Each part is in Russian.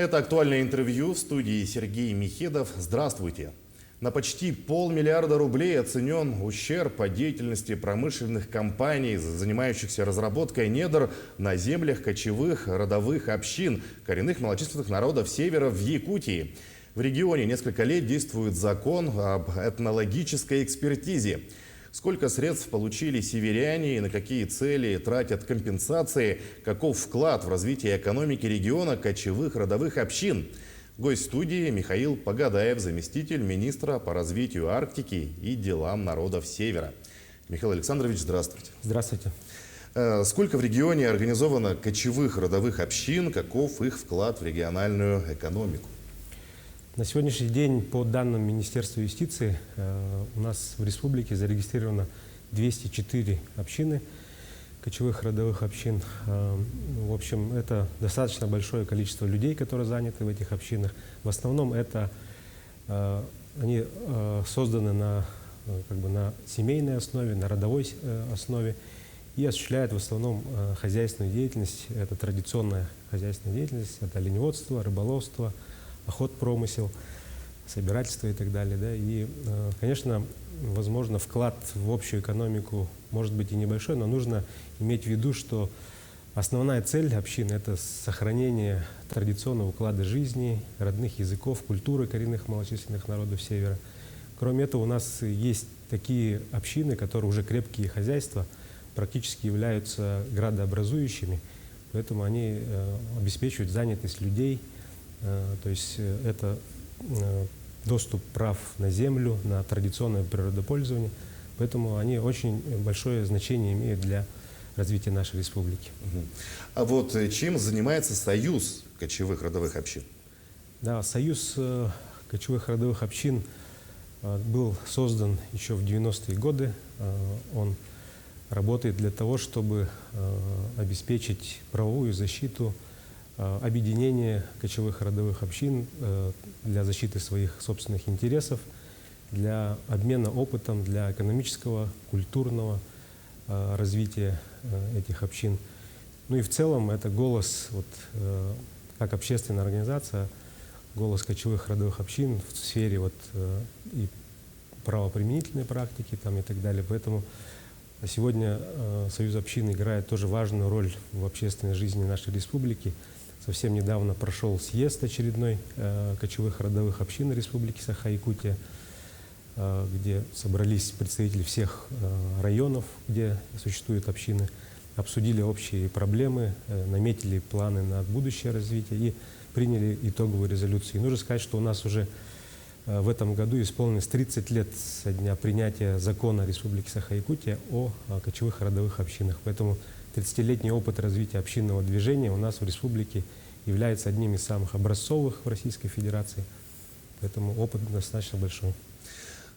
Это актуальное интервью в студии Сергей Михедов. Здравствуйте. На почти 500 миллиарда рублей оценен ущерб по деятельности промышленных компаний, занимающихся разработкой недр на землях кочевых родовых общин коренных малочисленных народов севера в Якутии. В регионе несколько лет действует закон об этнологической экспертизе. Сколько средств получили северяне и на какие цели тратят компенсации, каков вклад в развитие экономики региона кочевых родовых общин. Гость студии Михаил Погадаев, заместитель министра по развитию Арктики и делам народов Севера. Михаил Александрович, здравствуйте. Здравствуйте. Сколько в регионе организовано кочевых родовых общин, каков их вклад в региональную экономику? На сегодняшний день, по данным Министерства юстиции, у нас в республике зарегистрировано 204 общины, кочевых родовых общин. В общем, это достаточно большое количество людей, которые заняты в этих общинах. В основном они созданы на семейной основе, на родовой основе и осуществляют в основном хозяйственную деятельность. Это традиционная хозяйственная деятельность, это оленеводство, рыболовство, охотпромысел, собирательство и так далее. Да? И, конечно, возможно, вклад в общую экономику может быть и небольшой, но нужно иметь в виду, что основная цель общины – это сохранение традиционного уклада жизни, родных языков, культуры коренных малочисленных народов Севера. Кроме этого, у нас есть такие общины, которые уже крепкие хозяйства, практически являются градообразующими, поэтому они обеспечивают занятость людей. То есть это доступ прав на землю, на традиционное природопользование. Поэтому они очень большое значение имеют для развития нашей республики. А вот чем занимается Союз кочевых родовых общин? Да, Союз кочевых родовых общин был создан еще в 90-е годы. Он работает для того, чтобы обеспечить правовую защиту, объединение кочевых родовых общин для защиты своих собственных интересов, для обмена опытом, для экономического, культурного развития этих общин. Ну и в целом это голос, как общественная организация, голос кочевых родовых общин в сфере и правоприменительной практики и так далее. Поэтому сегодня Союз общин играет тоже важную роль в общественной жизни нашей республики. Совсем недавно прошел съезд очередной кочевых родовых общин Республики Саха-Якутия, где собрались представители всех районов, где существуют общины, обсудили общие проблемы, наметили планы на будущее развитие и приняли итоговую резолюцию. И нужно сказать, что у нас уже в этом году исполнилось 30 лет со дня принятия закона Республики Саха-Якутия о кочевых родовых общинах. Поэтому 30-летний опыт развития общинного движения у нас в республике является одним из самых образцовых в Российской Федерации. Поэтому опыт достаточно большой.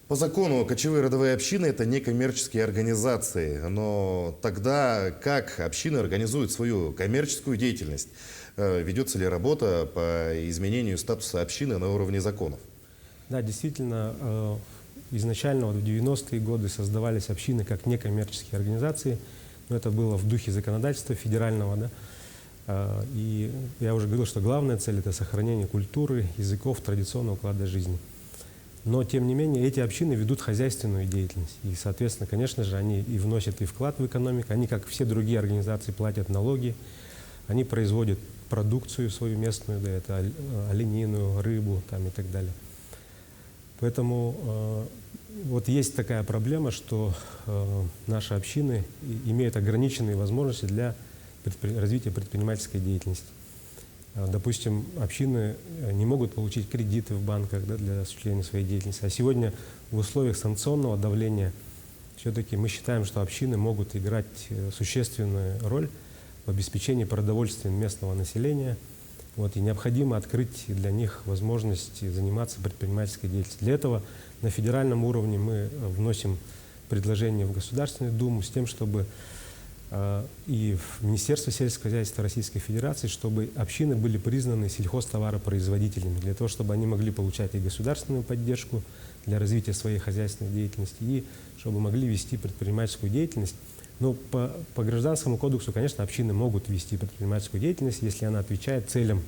По закону кочевые родовые общины – это некоммерческие организации. Но тогда как общины организуют свою коммерческую деятельность? Ведется ли работа по изменению статуса общины на уровне законов? Да, действительно, изначально в 90-е годы создавались общины как некоммерческие организации. Но это было в духе законодательства федерального. Да? И я уже говорил, что главная цель – это сохранение культуры, языков, традиционного уклада жизни. Но, тем не менее, эти общины ведут хозяйственную деятельность. И, соответственно, конечно же, они и вносят и вклад в экономику. Они, как все другие организации, платят налоги. Они производят продукцию свою местную, да, это оленину, рыбу и так далее. Поэтому есть такая проблема, что наши общины имеют ограниченные возможности для развития предпринимательской деятельности. Допустим, общины не могут получить кредиты в банках для осуществления своей деятельности. А сегодня в условиях санкционного давления все-таки мы считаем, что общины могут играть существенную роль в обеспечении продовольствием местного населения. И необходимо открыть для них возможность заниматься предпринимательской деятельностью. Для этого на федеральном уровне мы вносим предложение в Государственную Думу с тем, чтобы и в Министерство сельского хозяйства Российской Федерации, чтобы общины были признаны сельхозтоваропроизводителями, для того, чтобы они могли получать и государственную поддержку для развития своей хозяйственной деятельности, и чтобы могли вести предпринимательскую деятельность. Но по Гражданскому кодексу, конечно, общины могут вести предпринимательскую деятельность, если она отвечает целям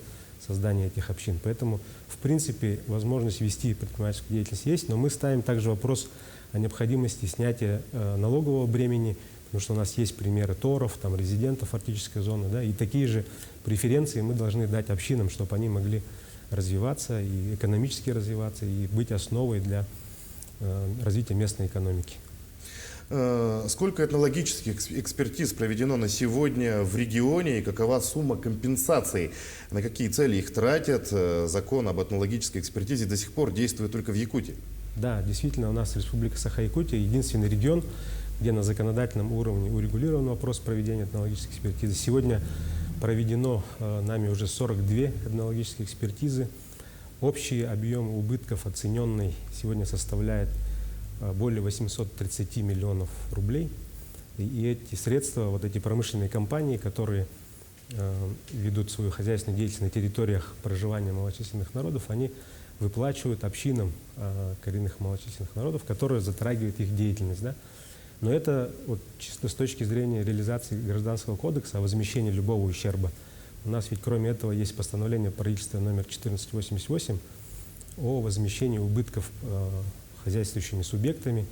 создания этих общин. Поэтому, в принципе, возможность вести предпринимательскую деятельность есть, но мы ставим также вопрос о необходимости снятия налогового бремени, потому что у нас есть примеры торов, там, резидентов арктической зоны, да, и такие же преференции мы должны дать общинам, чтобы они могли развиваться и экономически развиваться, и быть основой для развития местной экономики. Сколько этнологических экспертиз проведено на сегодня в регионе и какова сумма компенсаций? На какие цели их тратят? Закон об этнологической экспертизе до сих пор действует только в Якутии. Да, действительно, у нас Республика Саха-Якутия единственный регион, где на законодательном уровне урегулирован вопрос проведения этнологической экспертизы. Сегодня проведено нами уже 42 этнологические экспертизы. Общий объем убытков оцененный сегодня составляет более 830 миллионов рублей. И эти средства, вот эти промышленные компании, которые ведут свою хозяйственную деятельность на территориях проживания малочисленных народов, они выплачивают общинам коренных малочисленных народов, которые затрагивают их деятельность. Да? Но это вот, чисто с точки зрения реализации Гражданского кодекса о возмещении любого ущерба. У нас ведь кроме этого есть постановление правительства номер 1488 о возмещении убытков хозяйствующими субъектами,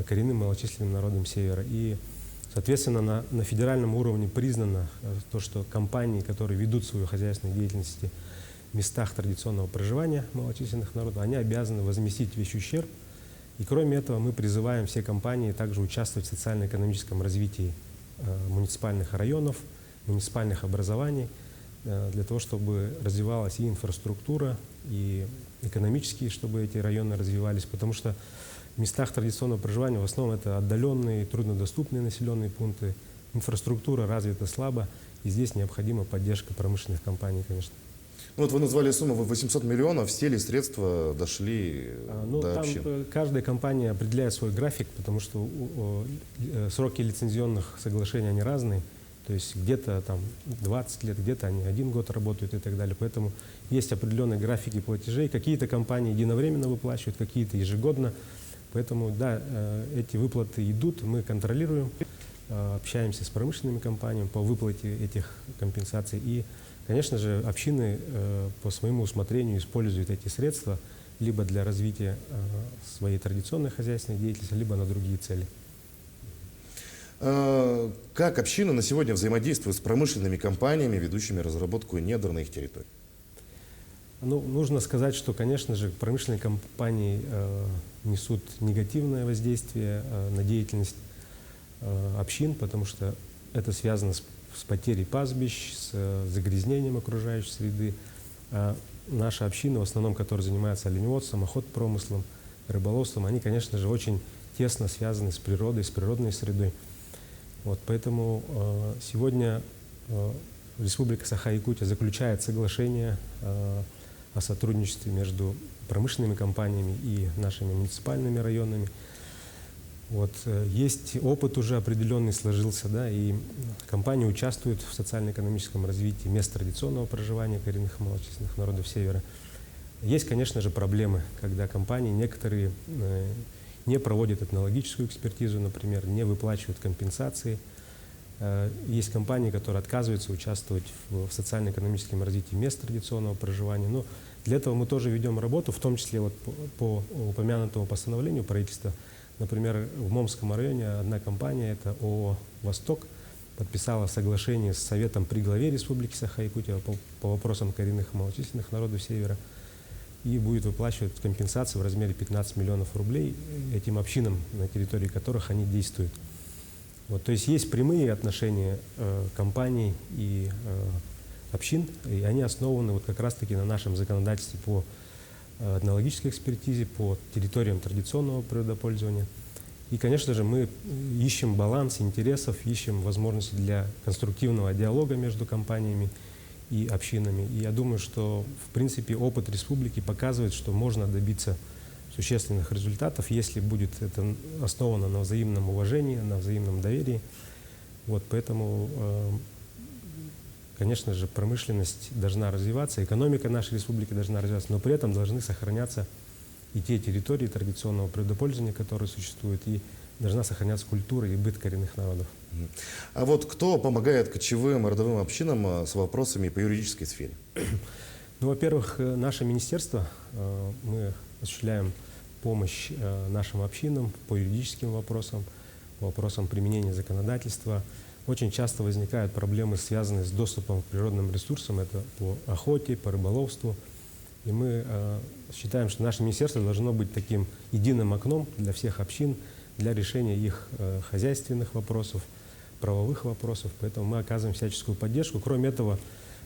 коренным малочисленным народом Севера. И, соответственно, на федеральном уровне признано то, что компании, которые ведут свою хозяйственную деятельность в местах традиционного проживания малочисленных народов, они обязаны возместить весь ущерб. И кроме этого мы призываем все компании также участвовать в социально-экономическом развитии муниципальных районов, муниципальных образований, для того, чтобы развивалась и инфраструктура, и экономически, чтобы эти районы развивались, потому что в местах традиционного проживания в основном это отдаленные, труднодоступные населенные пункты, инфраструктура развита слабо, и здесь необходима поддержка промышленных компаний, конечно. Ну, вот вы назвали сумму в 800 миллионов, все ли средства дошли до там общин? каждая компания определяет свой график, потому что сроки лицензионных соглашений они разные. То есть где-то там 20 лет, где-то они 1 год работают и так далее. Поэтому есть определенные графики платежей. Какие-то компании единовременно выплачивают, какие-то ежегодно. Поэтому, да, эти выплаты идут, мы контролируем, общаемся с промышленными компаниями по выплате этих компенсаций. И, конечно же, общины по своему усмотрению используют эти средства либо для развития своей традиционной хозяйственной деятельности, либо на другие цели. Как община на сегодня взаимодействует с промышленными компаниями, ведущими разработку недр на их территории? Ну, нужно сказать, что, конечно же, промышленные компании несут негативное воздействие на деятельность общин, потому что это связано с потерей пастбищ, с загрязнением окружающей среды. Наши общины, в основном, которые занимаются оленеводством, охотпромыслом, рыболовством, они, конечно же, очень тесно связаны с природой, с природной средой. Вот, поэтому сегодня Республика Саха-Якутия заключает соглашение о сотрудничестве между промышленными компаниями и нашими муниципальными районами. Вот, есть опыт уже определенный сложился, да, и компании участвуют в социально-экономическом развитии мест традиционного проживания коренных малочисленных народов Севера. Есть, конечно же, проблемы, когда компании некоторые не проводят этнологическую экспертизу, например, не выплачивают компенсации. Есть компании, которые отказываются участвовать в социально-экономическом развитии мест традиционного проживания. Но для этого мы тоже ведем работу, в том числе вот по упомянутому постановлению правительства. Например, в Момском районе одна компания, это ООО «Восток», подписала соглашение с Советом при главе Республики Саха-Якутия по вопросам коренных малочисленных народов Севера и будет выплачивать компенсации в размере 15 миллионов рублей этим общинам, на территории которых они действуют. Вот, то есть прямые отношения компаний и общин, и они основаны вот как раз-таки на нашем законодательстве по этнологической экспертизе, по территориям традиционного природопользования. И, конечно же, мы ищем баланс интересов, ищем возможности для конструктивного диалога между компаниями и общинами. И я думаю, что, в принципе, опыт республики показывает, что можно добиться существенных результатов, если будет это основано на взаимном уважении, на взаимном доверии. Вот, поэтому, конечно же, промышленность должна развиваться, экономика нашей республики должна развиваться, но при этом должны сохраняться и те территории традиционного природопользования, которые существуют, и должна сохраняться культура и быт коренных народов. А вот кто помогает кочевым родовым общинам с вопросами по юридической сфере? Ну, во-первых, наше министерство, мы осуществляем помощь нашим общинам по юридическим вопросам, по вопросам применения законодательства. Очень часто возникают проблемы, связанные с доступом к природным ресурсам, это по охоте, по рыболовству. И мы считаем, что наше министерство должно быть таким единым окном для всех общин, для решения их хозяйственных вопросов, правовых вопросов. Поэтому мы оказываем всяческую поддержку. Кроме этого,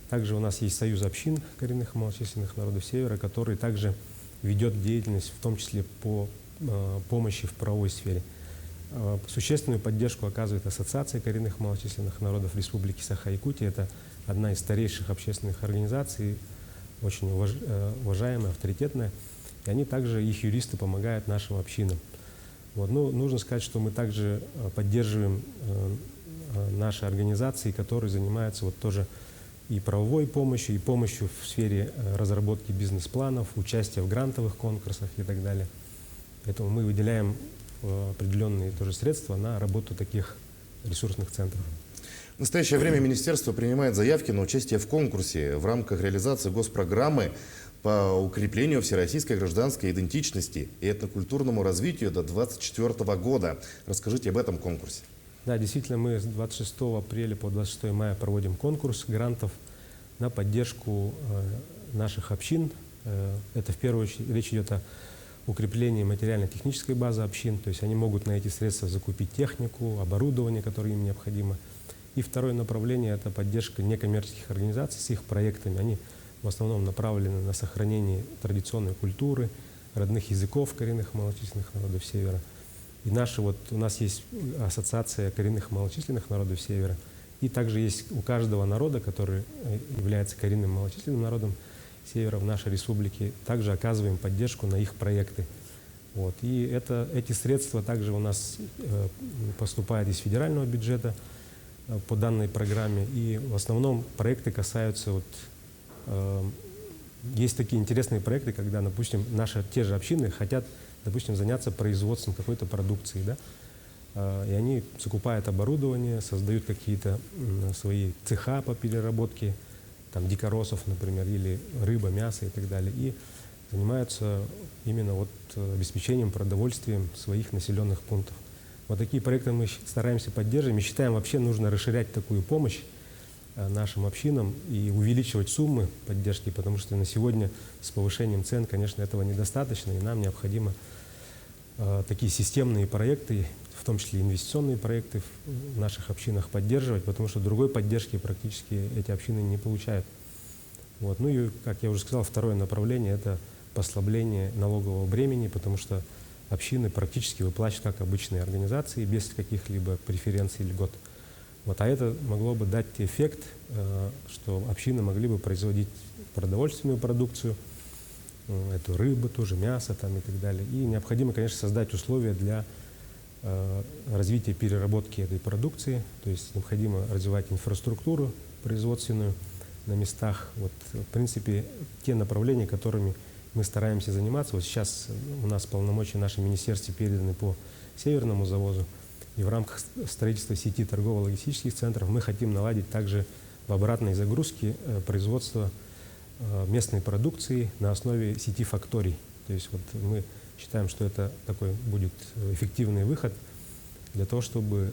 также у нас есть Союз общин коренных и малочисленных народов Севера, который также ведет деятельность, в том числе по помощи в правовой сфере. Существенную поддержку оказывает Ассоциация коренных и малочисленных народов Республики Саха-Якутия. Это одна из старейших общественных организаций, очень уважаемая, авторитетная. И они также, их юристы, помогают нашим общинам. Вот. Ну, нужно сказать, что мы также поддерживаем наши организации, которые занимаются вот тоже и правовой помощью, и помощью в сфере разработки бизнес-планов, участия в грантовых конкурсах и так далее. Поэтому мы выделяем определенные тоже средства на работу таких ресурсных центров. В настоящее время министерство принимает заявки на участие в конкурсе в рамках реализации госпрограммы по укреплению всероссийской гражданской идентичности и этнокультурному развитию до 2024 года. Расскажите об этом конкурсе. Да, действительно, мы с 26 апреля по 26 мая проводим конкурс грантов на поддержку наших общин. Это в первую очередь речь идет о укреплении материально-технической базы общин, то есть они могут на эти средства закупить технику, оборудование, которое им необходимо. И второе направление – это поддержка некоммерческих организаций с их проектами. Они в основном направлены на сохранение традиционной культуры, родных языков коренных и малочисленных народов Севера. И у нас есть Ассоциация коренных и малочисленных народов Севера, и также есть у каждого народа, который является коренным и малочисленным народом Севера в нашей республике, также оказываем поддержку на их проекты. Вот. И эти средства также у нас поступают из федерального бюджета по данной программе. И в основном проекты касаются, есть такие интересные проекты, когда, допустим, те же общины хотят, допустим, заняться производством какой-то продукции, да? И они закупают оборудование, создают какие-то свои цеха по переработке, там, дикоросов, например, или рыба, мясо и так далее, и занимаются именно обеспечением продовольствием своих населенных пунктов. Вот такие проекты мы стараемся поддерживать. Мы считаем, вообще нужно расширять такую помощь нашим общинам и увеличивать суммы поддержки, потому что на сегодня с повышением цен, конечно, этого недостаточно, и нам необходимо такие системные проекты, в том числе инвестиционные проекты в наших общинах поддерживать, потому что другой поддержки практически эти общины не получают. Вот. Ну и, как я уже сказал, второе направление – это послабление налогового бремени, потому что общины практически выплачивают как обычные организации, без каких-либо преференций, льгот. Вот. А это могло бы дать эффект, что общины могли бы производить продовольственную продукцию, эту рыбу, тоже мясо там, и так далее. И необходимо, конечно, создать условия для развития переработки этой продукции, то есть необходимо развивать инфраструктуру производственную на местах. Вот, в принципе, те направления, которыми мы стараемся заниматься. Вот сейчас у нас полномочия в нашем министерстве переданы по Северному завозу, и в рамках строительства сети торгово-логистических центров мы хотим наладить также в обратной загрузке производство местной продукции на основе сети факторий. То есть мы считаем, что это такой будет эффективный выход для того, чтобы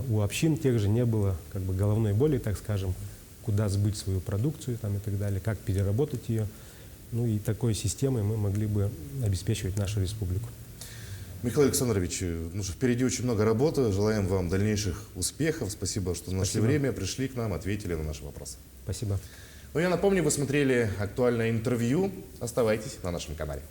у общин тех же не было головной боли, так скажем, куда сбыть свою продукцию там, и так далее, как переработать ее. Ну и такой системой мы могли бы обеспечивать нашу республику. Михаил Александрович, впереди очень много работы. Желаем вам дальнейших успехов. Спасибо, что нашли время, пришли к нам, ответили на наши вопросы. Спасибо. Ну, я напомню, вы смотрели актуальное интервью. Оставайтесь на нашем канале.